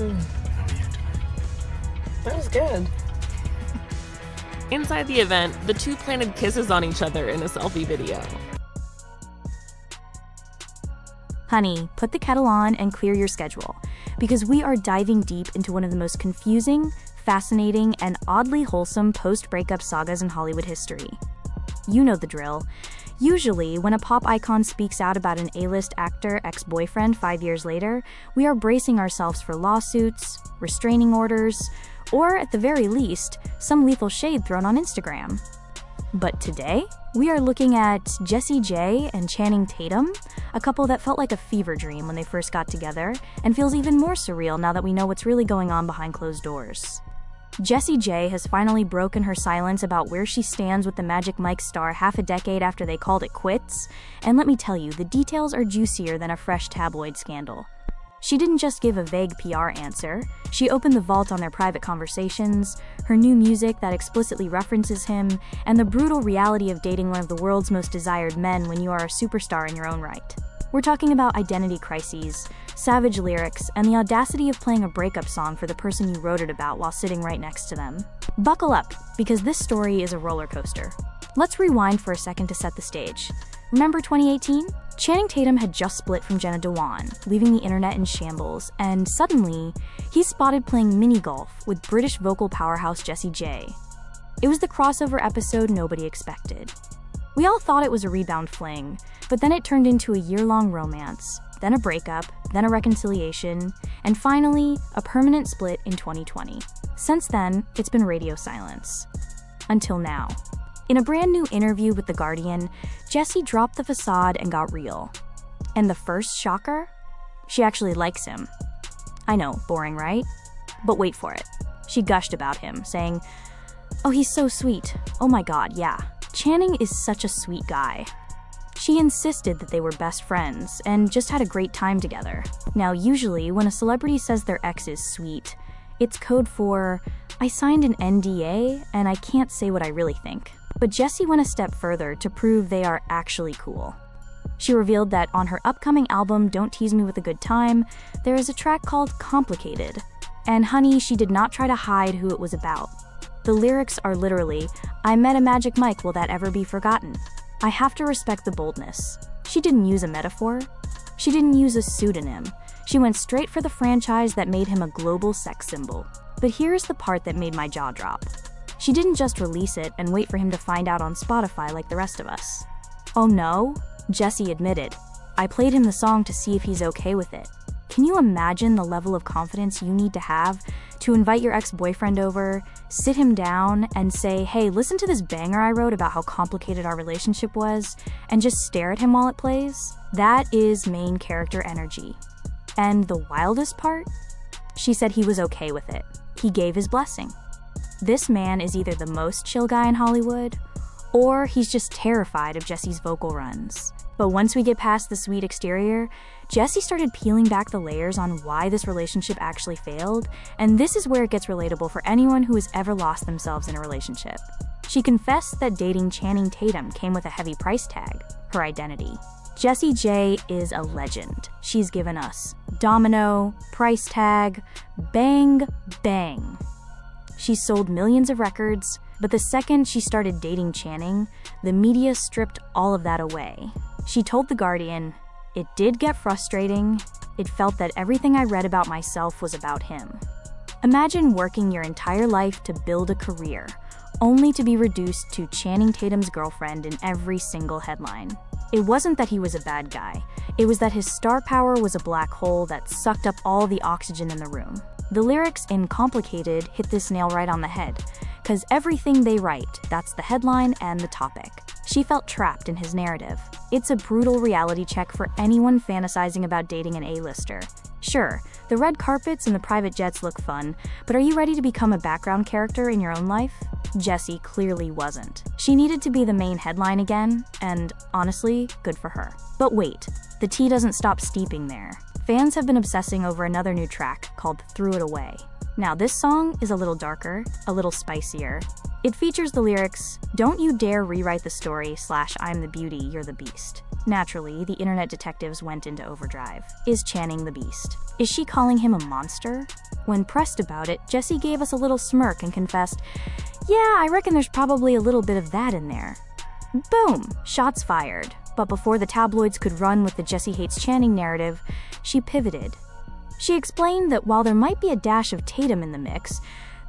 How are you tonight? That was good. Inside the event, the two planted kisses on each other in a selfie video. Honey, put the kettle on and clear your schedule, because we are diving deep into one of the most confusing, fascinating, and oddly wholesome post-breakup sagas in Hollywood history. You know the drill. Usually, when a pop icon speaks out about an A-list actor ex-boyfriend 5 years later, we are bracing ourselves for lawsuits, restraining orders, or at the very least, some lethal shade thrown on Instagram. But today, we are looking at Jessie J and Channing Tatum, a couple that felt like a fever dream when they first got together, and feels even more surreal now that we know what's really going on behind closed doors. Jessie J has finally broken her silence about where she stands with the Magic Mike star half a decade after they called it quits, and let me tell you, the details are juicier than a fresh tabloid scandal. She didn't just give a vague PR answer, she opened the vault on their private conversations, her new music that explicitly references him, and the brutal reality of dating one of the world's most desired men when you are a superstar in your own right. We're talking about identity crises, savage lyrics, and the audacity of playing a breakup song for the person you wrote it about while sitting right next to them. Buckle up, because this story is a roller coaster. Let's rewind for a second to set the stage. Remember 2018? Channing Tatum had just split from Jenna Dewan, leaving the internet in shambles, and suddenly, he's spotted playing mini-golf with British vocal powerhouse Jessie J. It was the crossover episode nobody expected. We all thought it was a rebound fling, but then it turned into a year-long romance, then a breakup, then a reconciliation, and finally, a permanent split in 2020. Since then, it's been radio silence. Until now. In a brand new interview with The Guardian, Jessie dropped the facade and got real. And the first shocker? She actually likes him. I know, boring, right? But wait for it. She gushed about him, saying, "Oh, he's so sweet. Oh my god, yeah. Channing is such a sweet guy." She insisted that they were best friends and just had a great time together. Now, usually, when a celebrity says their ex is sweet, it's code for, "I signed an NDA and I can't say what I really think." But Jessie went a step further to prove they are actually cool. She revealed that on her upcoming album, Don't Tease Me With a Good Time, there is a track called Complicated. And honey, she did not try to hide who it was about. The lyrics are literally, "I met a Magic Mike, will that ever be forgotten?" I have to respect the boldness. She didn't use a metaphor. She didn't use a pseudonym. She went straight for the franchise that made him a global sex symbol. But here's the part that made my jaw drop. She didn't just release it and wait for him to find out on Spotify like the rest of us. Oh no, Jessie admitted. I played him the song to see if he's okay with it. Can you imagine the level of confidence you need to have to invite your ex-boyfriend over, sit him down, and say, "Hey, listen to this banger I wrote about how complicated our relationship was," and just stare at him while it plays? That is main character energy. And the wildest part? She said he was okay with it. He gave his blessing. This man is either the most chill guy in Hollywood, or he's just terrified of Jessie's vocal runs. But once we get past the sweet exterior, Jessie started peeling back the layers on why this relationship actually failed, and this is where it gets relatable for anyone who has ever lost themselves in a relationship. She confessed that dating Channing Tatum came with a heavy price tag, her identity. Jessie J is a legend. She's given us Domino, price tag, bang, bang. She sold millions of records, but the second she started dating Channing, the media stripped all of that away. She told The Guardian, "It did get frustrating. It felt that everything I read about myself was about him." Imagine working your entire life to build a career, only to be reduced to Channing Tatum's girlfriend in every single headline. It wasn't that he was a bad guy. It was that his star power was a black hole that sucked up all the oxygen in the room. The lyrics in Complicated hit this nail right on the head, because everything they write, that's the headline and the topic. She felt trapped in his narrative. It's a brutal reality check for anyone fantasizing about dating an A-lister. Sure, the red carpets and the private jets look fun, but are you ready to become a background character in your own life? Jessie clearly wasn't. She needed to be the main headline again, and honestly, good for her. But wait, the tea doesn't stop steeping there. Fans have been obsessing over another new track called Threw It Away. Now this song is a little darker, a little spicier. It features the lyrics, "Don't you dare rewrite the story / I'm the beauty, you're the beast." Naturally, the internet detectives went into overdrive. Is Channing the beast? Is she calling him a monster? When pressed about it, Jessie gave us a little smirk and confessed, "Yeah, I reckon there's probably a little bit of that in there." Boom! Shots fired. But before the tabloids could run with the Jessie hates Channing narrative, she pivoted. She explained that while there might be a dash of Tatum in the mix,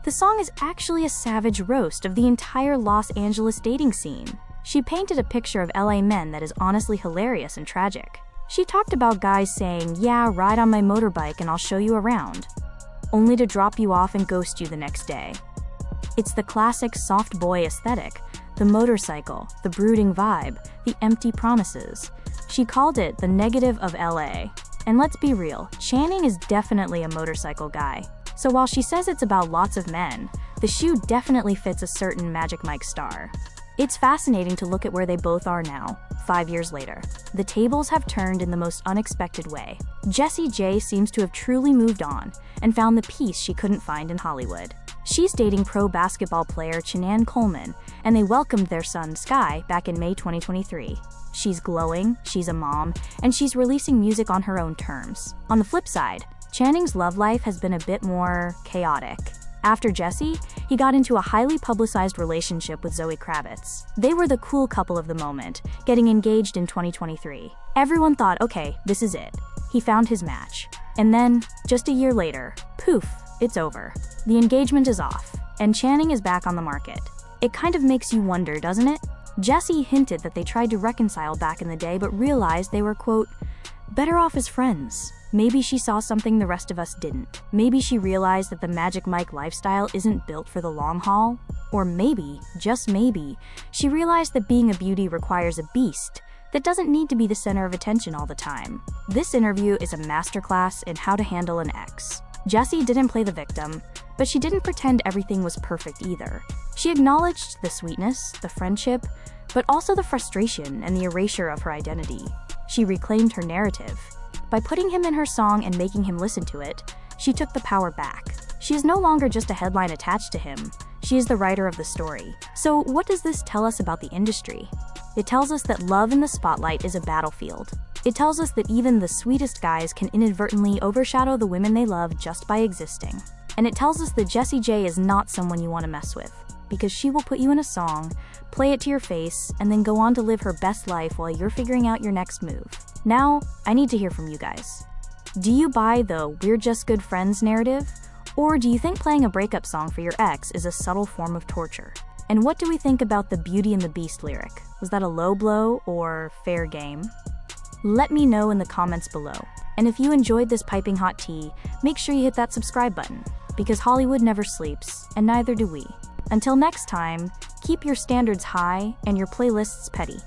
the song is actually a savage roast of the entire Los Angeles dating scene. She painted a picture of LA men that is honestly hilarious and tragic. She talked about guys saying, "Yeah, ride on my motorbike and I'll show you around," only to drop you off and ghost you the next day. It's the classic soft boy aesthetic, the motorcycle, the brooding vibe, the empty promises. She called it the negative of LA. And let's be real, Channing is definitely a motorcycle guy. So while she says it's about lots of men, the shoe definitely fits a certain Magic Mike star. It's fascinating to look at where they both are now, 5 years later. The tables have turned in the most unexpected way. Jessie J seems to have truly moved on and found the peace she couldn't find in Hollywood. She's dating pro basketball player Channing Tatum, and they welcomed their son Sky back in May 2023. She's glowing, she's a mom, and she's releasing music on her own terms. On the flip side, Channing's love life has been a bit more chaotic. After Jessie, he got into a highly publicized relationship with Zoë Kravitz. They were the cool couple of the moment, getting engaged in 2023. Everyone thought, okay, this is it. He found his match. And then, just a year later, poof, it's over. The engagement is off, and Channing is back on the market. It kind of makes you wonder, doesn't it? Jessie hinted that they tried to reconcile back in the day but realized they were, quote, better off as friends. Maybe she saw something the rest of us didn't. Maybe she realized that the Magic Mike lifestyle isn't built for the long haul. Or maybe, just maybe, she realized that being a beauty requires a beast that doesn't need to be the center of attention all the time. This interview is a masterclass in how to handle an ex. Jessie didn't play the victim, but she didn't pretend everything was perfect either. She acknowledged the sweetness, the friendship, but also the frustration and the erasure of her identity. She reclaimed her narrative. By putting him in her song and making him listen to it, she took the power back. She is no longer just a headline attached to him. She is the writer of the story. So what does this tell us about the industry? It tells us that love in the spotlight is a battlefield. It tells us that even the sweetest guys can inadvertently overshadow the women they love just by existing. And it tells us that Jessie J is not someone you want to mess with, because she will put you in a song, play it to your face, and then go on to live her best life while you're figuring out your next move. Now, I need to hear from you guys. Do you buy the "we're just good friends" narrative? Or do you think playing a breakup song for your ex is a subtle form of torture? And what do we think about the Beauty and the Beast lyric? Was that a low blow or fair game? Let me know in the comments below. And if you enjoyed this piping hot tea, make sure you hit that subscribe button, because Hollywood never sleeps, and neither do we. Until next time, keep your standards high and your playlists petty.